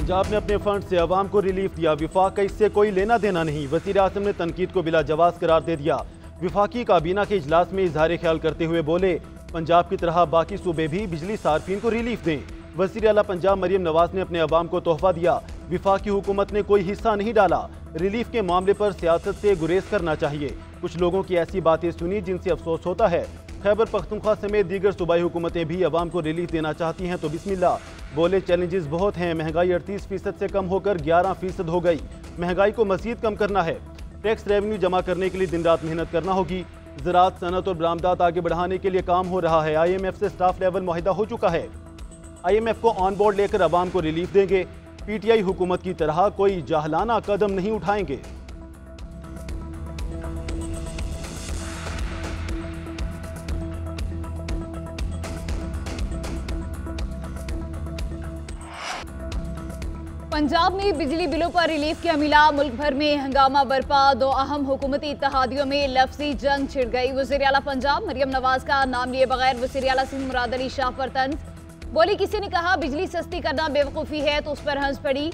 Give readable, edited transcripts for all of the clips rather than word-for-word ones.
पंजाब ने अपने फंड से अवाम को रिलीफ दिया, विफाक का इससे कोई लेना देना नहीं। वज़ीर आज़म ने तनकीद को बिला जवाज करार दे दिया। विफाकी काबीना के इजलास में इजहार ख्याल करते हुए बोले, पंजाब की तरह बाकी सूबे भी बिजली सार्फिन को रिलीफ दें। वज़ीर आला पंजाब मरियम नवाज ने अपने अवाम को तोहफा दिया, विफाकी हुकूमत ने कोई हिस्सा नहीं डाला। रिलीफ के मामले पर सियासत से गुरेज करना चाहिए। कुछ लोगों की ऐसी बातें सुनी जिनसे अफसोस होता है। खैबर पख्तूनख्वा समेत दीगर सूबाई हुकूमतें भी अवाम को रिलीफ देना चाहती हैं तो बिस्मिल्लाह। बोले, चैलेंजेस बहुत हैं। महंगाई 38% से कम होकर 11% हो गई। महंगाई को मजीद कम करना है। टैक्स रेवेन्यू जमा करने के लिए दिन रात मेहनत करना होगी। ज़राअत, सनत और बरामदात आगे बढ़ाने के लिए काम हो रहा है। IMF से स्टाफ लेवल मुआहिदा हो चुका है। IMF को ऑन बोर्ड लेकर अवाम को रिलीफ देंगे। PTI हुकूमत की तरह कोई जाहलाना कदम नहीं उठाएंगे। पंजाब में बिजली बिलों पर रिलीफ के अमिला, मुल्क भर में हंगामा बरपा। दो अहम हुकूमती इत्तेहादियों में लफ्जी जंग छिड़ गई। वज़ीर आला पंजाब मरियम नवाज का नाम लिए बगैर वज़ीर आला सिंध मुराद अली शाह पर तंज। बोली, किसी ने कहा बिजली सस्ती करना बेवकूफ़ी है तो उस पर हंस पड़ी।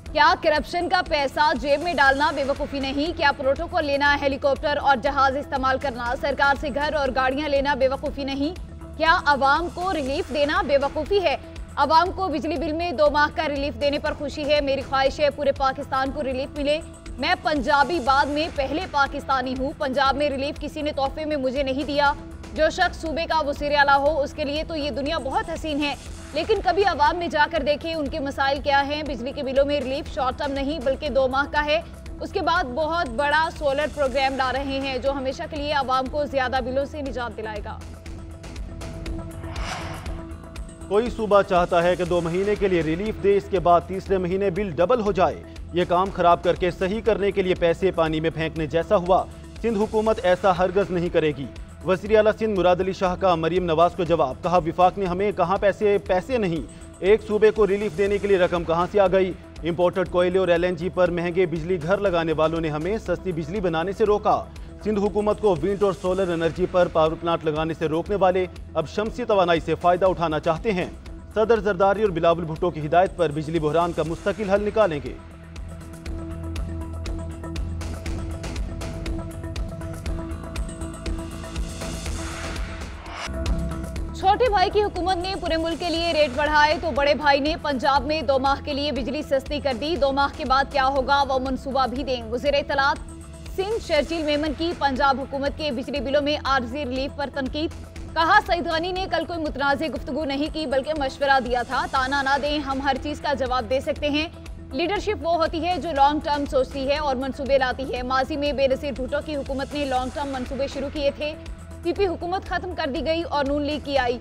क्या करप्शन का पैसा जेब में डालना बेवकूफ़ी नहीं? क्या प्रोटोकॉल लेना, हेलीकॉप्टर और जहाज इस्तेमाल करना, सरकार से घर और गाड़ियाँ लेना बेवकूफ़ी नहीं? क्या अवाम को रिलीफ देना बेवकूफ़ी है? अवाम को बिजली बिल में 2 माह का रिलीफ देने पर खुशी है। मेरी ख्वाहिश है पूरे पाकिस्तान को रिलीफ मिले। मैं पंजाबी बाद में पहले पाकिस्तानी हूँ। पंजाब में रिलीफ किसी ने तोहफे में मुझे नहीं दिया। जो शख्स सूबे का वज़ीर आला हो उसके लिए तो ये दुनिया बहुत हसीन है, लेकिन कभी अवाम में जाकर देखें उनके मसाइल क्या हैं। बिजली के बिलों में रिलीफ शॉर्ट टर्म नहीं बल्कि 2 माह का है। उसके बाद बहुत बड़ा सोलर प्रोग्राम ला रहे हैं जो हमेशा के लिए अवाम को ज्यादा बिलों से निजात दिलाएगा। कोई सूबा चाहता है कि 2 महीने के लिए रिलीफ दे, इसके बाद तीसरे महीने बिल डबल हो जाए। ये काम खराब करके सही करने के लिए पैसे पानी में फेंकने जैसा हुआ। सिंध हुकूमत ऐसा हरगज नहीं करेगी। वज़ीर आला सिंध मुराद अली शाह का मरियम नवाज को जवाब, कहा विफाक ने हमें कहा पैसे नहीं, एक सूबे को रिलीफ देने के लिए रकम कहाँ से आ गई? इंपोर्टेड कोयले और LNG पर महंगे बिजली घर लगाने वालों ने हमें सस्ती बिजली बनाने से रोका। सिंध हुकूमत को विंड और सोलर एनर्जी पर पावर प्लांट लगाने से रोकने वाले अब शमसी तवानाई से फायदा उठाना चाहते हैं। सदर जरदारी और बिलावल भुट्टो की हिदायत पर बिजली बहरान का मुस्तकिल हल निकालेंगे। छोटे भाई की हुकूमत ने पूरे मुल्क के लिए रेट बढ़ाए तो बड़े भाई ने पंजाब में 2 माह के लिए बिजली सस्ती कर दी। 2 माह के बाद क्या होगा वो मनसूबा भी दें। वज़ीर इत्तलात सिंध शर्जील मेमन की पंजाब हुकूमत के बिजली बिलों में आर्जी रिलीफ पर तनकीद। कहा, सईद गनी ने कल कोई मुतनाज़ गुफ्तगू नहीं की बल्कि मशवरा दिया था। ताना ना दें, हम हर चीज़ का जवाब दे सकते हैं। लीडरशिप वो होती है जो लॉन्ग टर्म सोचती है और मनसूबे लाती है। माजी में बेनज़ीर भुट्टो की हुकूमत ने लॉन्ग टर्म मनसूबे शुरू किए थे। PP हुकूमत खत्म कर दी गई और नून लीग की आई।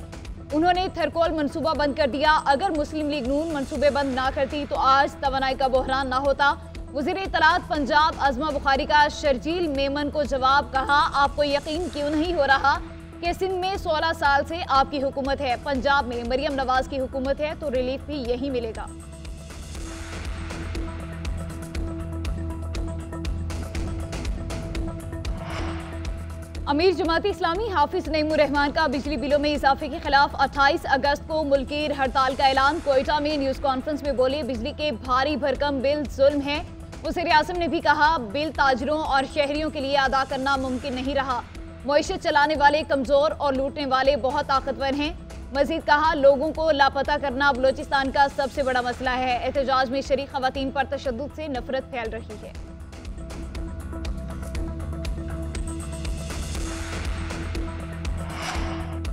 उन्होंने थरकोल मनसूबा बंद कर दिया। अगर मुस्लिम लीग नून मनसूबे बंद ना करती तो आज तवानाई का बहरान ना होता। वज़ीर इत्तलात पंजाब अज़मा बुखारी का शर्जील मेमन को जवाब, कहा आपको यकीन क्यों नहीं हो रहा कि सिंध में 16 साल से आपकी हुकूमत है, पंजाब में मरियम नवाज की हुकूमत है तो रिलीफ भी यही मिलेगा। अमीर जमात इस्लामी हाफिज नईमुर रहमान का बिजली बिलों में इजाफे के खिलाफ 28 अगस्त को मुल्कीर हड़ताल का ऐलान। कोयटा में न्यूज़ कॉन्फ्रेंस में बोले, बिजली के भारी भरकम बिल जुल्म है। वज़ीर आज़म ने भी कहा, बिल ताजरों और शहरियों के लिए अदा करना मुमकिन नहीं रहा। मईशत चलाने वाले कमज़ोर और लूटने वाले बहुत ताकतवर हैं। मजीद कहा, लोगों को लापता करना बलोचिस्तान का सबसे बड़ा मसला है। एहतजाज में शरीक खवातीन पर तशद्दुद से नफरत फैल रही है।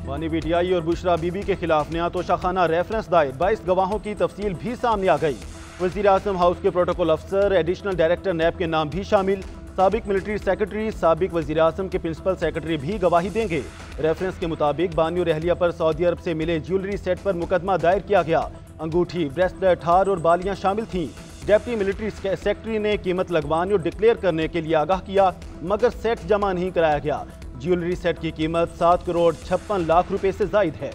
बानी PTI और बुशरा बीबी के खिलाफ नया तोशाखाना रेफरेंस दायर, 22 गवाहों की तफसील भी सामने आ गई। वज़ीर आज़म हाउस के प्रोटोकॉल अफसर, एडिशनल डायरेक्टर NAB के नाम भी शामिल। साबिक मिलिट्री सेक्रेटरी, साबिक वज़ीर आज़म के प्रिंसिपल सेक्रेटरी भी गवाही देंगे। रेफरेंस के मुताबिक बानी और अहलिया पर सऊदी अरब से मिले ज्वेलरी सेट पर मुकदमा दायर किया गया। अंगूठी, ब्रेसलेट, हार और बालियां शामिल थीं। डेप्टी मिलिट्री सेक्रेटरी ने कीमत लगवाने और डिक्लेयर करने के लिए आगाह किया, मगर सेट जमा नहीं कराया गया। ज्वेलरी सेट की कीमत 7 करोड़ 56 लाख रुपए से जायद है।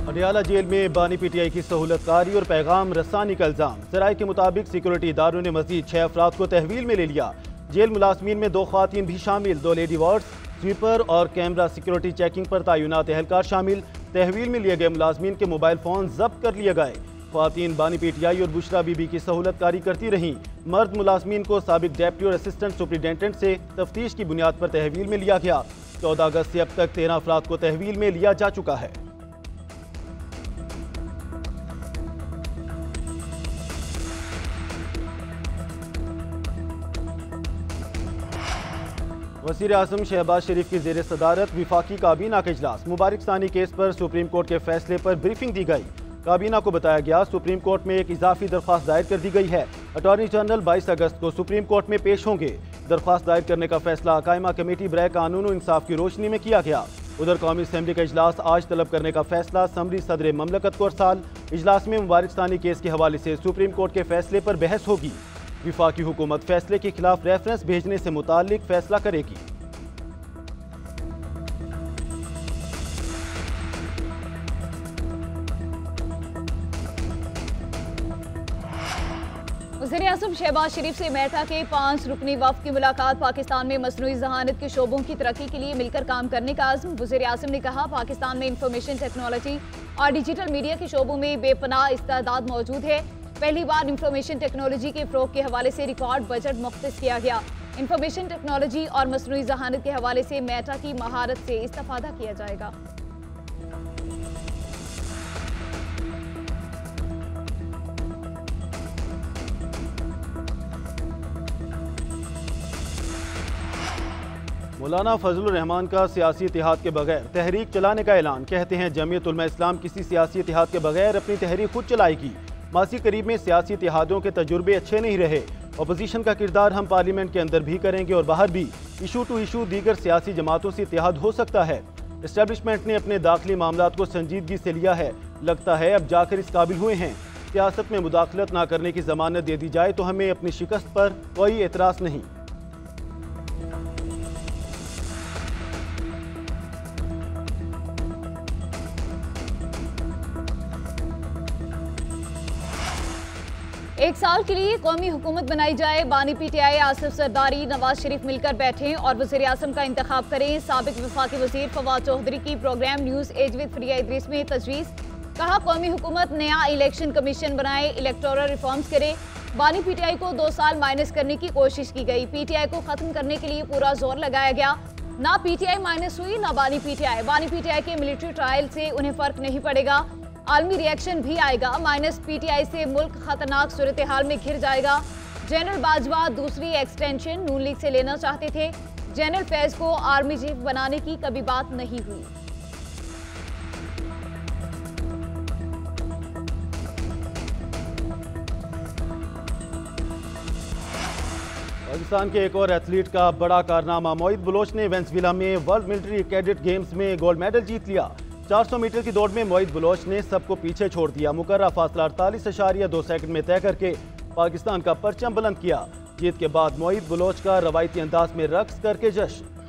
अडियाला जेल में बानी PTI की सहूलतकारी और पैगाम रसानी का इल्जाम। ज़राए के मुताबिक सिक्योरिटी इदारों ने मजीद 6 अफराद को तहवील में ले लिया। जेल मुलाजमीन में 2 ख़वातीन भी शामिल, 2 लेडी वार्ड्स, स्वीपर और कैमरा सिक्योरिटी चेकिंग पर तैनात एहलकार शामिल। तहवील में लिए गए मुलाजमीन के मोबाइल फोन जब्त कर लिए गए। ख्वातीन बानी पीटीआई और बुशरा बीबी की सहूलत कारी करती रहीं। मर्द मुलाजमीन को साबिक डेप्टी और असिस्टेंट सुपरिटेंडेंट से तफ्तीश की बुनियाद पर तहवील में लिया गया। 14 अगस्त से अब तक 13 अफराद को तहवील में लिया जा चुका है। वज़ीर आज़म शहबाज शरीफ की ज़ेर सदारत विफाकी काबीना का इजलास। मुबारक सानी केस पर सुप्रीम कोर्ट के फैसले पर ब्रीफिंग दी गई। काबीना को बताया गया सुप्रीम कोर्ट में एक इजाफी दरख्वास्त दायर कर दी गई है। अटॉर्नी जनरल 22 अगस्त को सुप्रीम कोर्ट में पेश होंगे। दरख्वास्त दायर करने का फैसला कायमा कमेटी बराए कानून और इंसाफ की रोशनी में किया गया। उधर कौमी असम्बली का इजलास आज तलब करने का फैसला। असम्बली सदर ममलकत को अरसाल। इजलास में मुबारक सानी केस के हवाले से सुप्रीम कोर्ट के फैसले पर बहस होगी। विफाकी हुकूमत फैसले के खिलाफ रेफरेंस भेजने से मुताल्लिक फैसला करेगी। वज़ीर आज़म शहबाज शरीफ से मेहता के 5 रुकनी वफ़द की मुलाकात। पाकिस्तान में मसनूई ज़हानत के शोबों की तरक्की के लिए मिलकर काम करने का आज़म। वज़ीर आज़म ने कहा पाकिस्तान में इंफॉर्मेशन टेक्नोलॉजी और डिजिटल मीडिया के शोबों में बेपनाह इस्तेदाद मौजूद है। पहली बार इंफॉर्मेशन टेक्नोलॉजी के फ़रोग़ के हवाले से रिकॉर्ड बजट मुख्तस किया गया। इंफॉर्मेशन टेक्नोलॉजी और मसनूई ज़हानत के हवाले से मेहता की महारत से इस्तेफादा किया जाएगा। मौलाना फजलुर रहमान का सियासी इतिहाद के बगैर तहरीक चलाने का ऐलान। कहते हैं जमीयत उलमा इस्लाम किसी सियासी इतिहाद के बगैर अपनी तहरीक खुद चलाएगी। मासी करीब में सियासी इतिहादों के तजुर्बे अच्छे नहीं रहे। अपोजिशन का किरदार हम पार्लियामेंट के अंदर भी करेंगे और बाहर भी। इशू टू इशू दीगर सियासी जमातों से इतिहाद हो सकता है। इस्टेब्लिशमेंट ने अपने दाखिली मामलात को संजीदगी से लिया है। लगता है अब जाकर इस काबिल हुए हैं। सियासत में मुदाखलत ना करने की जमानत दे दी जाए तो हमें अपनी शिकस्त पर कोई एतराज़ नहीं। एक साल के लिए कौमी हुकूमत बनाई जाए। बानी पीटीआई आसिफ सरदारी नवाज शरीफ मिलकर बैठें और वज़ीर आज़म का इंतखाब करें। साबिक वफाकी वज़ीर फवाद चौधरी की programme news edge with Fereeha Idrees में तजवीज़। कहा कौमी हुकूमत नया इलेक्शन कमीशन बनाए, इलेक्टोरल रिफॉर्म्स करे। बानी पीटीआई को 2 साल माइनस करने की कोशिश की गई। पीटीआई को खत्म करने के लिए पूरा जोर लगाया गया। ना पीटीआई माइनस हुई ना बानी पीटीआई। बानी पीटीआई के मिलिट्री ट्रायल से उन्हें फर्क नहीं पड़ेगा। आलमी रिएक्शन भी आएगा। माइनस पीटीआई से मुल्क खतरनाक सूरत हाल में घिर जाएगा। जनरल बाजवा दूसरी एक्सटेंशन नून लीग से लेना चाहते थे। जनरल फैज को आर्मी चीफ बनाने की कभी बात नहीं हुई। पाकिस्तान के एक और एथलीट का बड़ा कारनामा। मोईद बलोच ने वेनेजुएला में वर्ल्ड मिलिट्री कैडेट गेम्स में गोल्ड मेडल जीत लिया। 400 मीटर की दौड़ में मोईद बलोच ने सबको पीछे छोड़ दिया। मुकर्रर फासला 48.2 सेकंड में तय करके पाकिस्तान का परचम बुलंद किया। जीत के बाद मोईद बलोच का रवायती अंदाज में रक्स करके जश्न।